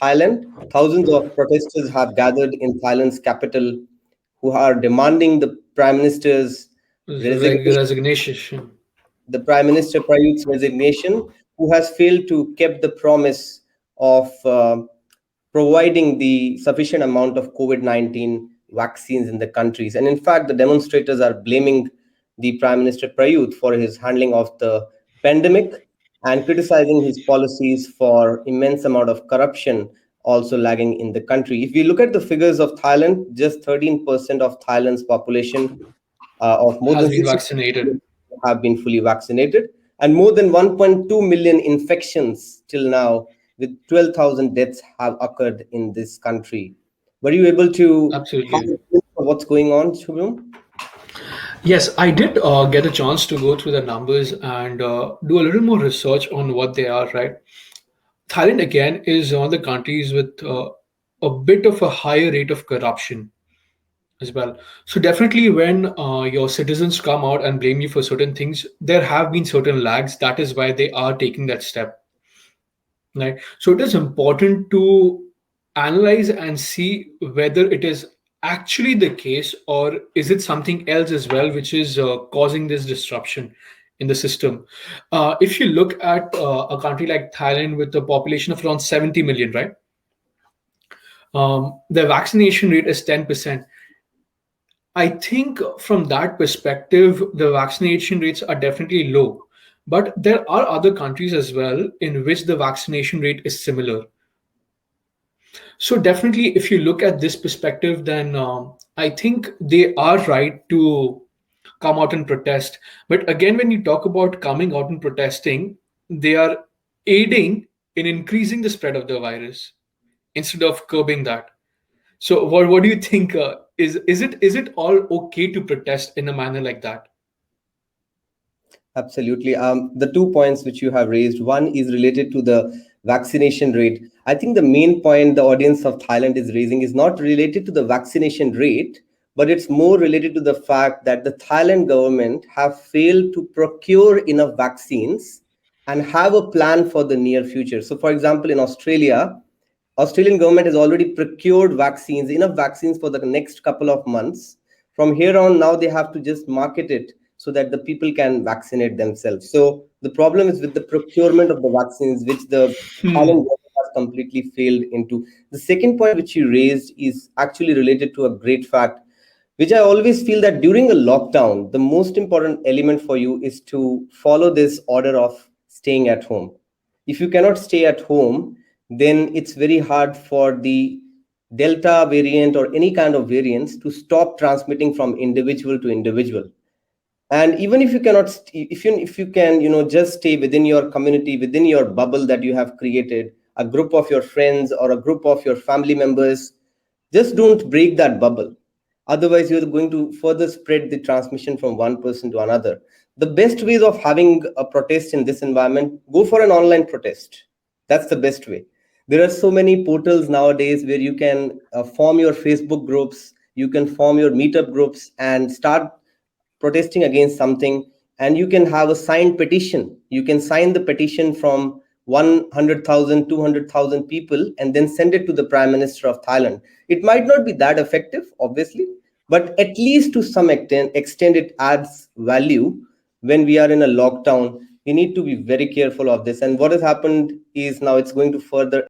Thailand. Thousands of protesters have gathered in Thailand's capital who are demanding Prime Minister's resignation, Resignation. the Prime Minister Prayut's resignation, who has failed to keep the promise of providing the sufficient amount of COVID-19 vaccines in the countries. And in fact, the demonstrators are blaming the Prime Minister Prayut for his handling of the pandemic and criticizing his policies for immense amount of corruption also lagging in the country. If we look at the figures of Thailand, just 13% of Thailand's population of more Has than been 60 vaccinated. have been fully vaccinated, and more than 1.2 million infections till now, with 12,000 deaths have occurred in this country. Were you able to have Absolutely. a glimpse of what's going on, Shubham? Yes, I did get a chance to go through the numbers and do a little more research on what they are, right? Thailand, again, is one of the countries with a bit of a higher rate of corruption as well. So, definitely, when your citizens come out and blame you for certain things, there have been certain lags. That is why they are taking that step. Right. So it is important to analyze and see whether it is actually the case or is it something else as well which is causing this disruption in the system. If you look at a country like Thailand with a population of around 70 million, right? The vaccination rate is 10%. I think from that perspective, the vaccination rates are definitely low. But there are other countries as well in which the vaccination rate is similar. So definitely, if you look at this perspective, then I think they are right to come out and protest. But again, when you talk about coming out and protesting, they are aiding in increasing the spread of the virus instead of curbing that. So what do you think? Is it all okay to protest in a manner like that? Absolutely. The 2 points which you have raised, one is related to the vaccination rate. I think the main point the audience of Thailand is raising is not related to the vaccination rate, but it's more related to the fact that the Thailand government have failed to procure enough vaccines and have a plan for the near future. So, for example, in Australian government has already procured vaccines, enough vaccines for the next couple of months. From here on, now they have to just market it so that the people can vaccinate themselves. So the problem is with the procurement of the vaccines, which the Thailand Hmm. government has completely failed into. The second point which you raised is actually related to a great fact, which I always feel that during a lockdown, the most important element for you is to follow this order of staying at home. If you cannot stay at home, then it's very hard for the Delta variant or any kind of variants to stop transmitting from individual to individual. And even if you cannot if you can just stay within your community, within your bubble that you have created, a group of your friends or a group of your family members, just don't break that bubble. Otherwise you're going to further spread the transmission from one person to another. The best ways of having a protest in this environment, go for an online protest. That's the best way. There are so many portals nowadays where you can form your Facebook groups, you can form your meetup groups and start protesting against something, and you can have a signed petition. You can sign the petition from 100,000, 200,000 people and then send it to the Prime Minister of Thailand. It might not be that effective, obviously, but at least to some extent it adds value. When we are in a lockdown, we need to be very careful of this, and what has happened is now it's going to further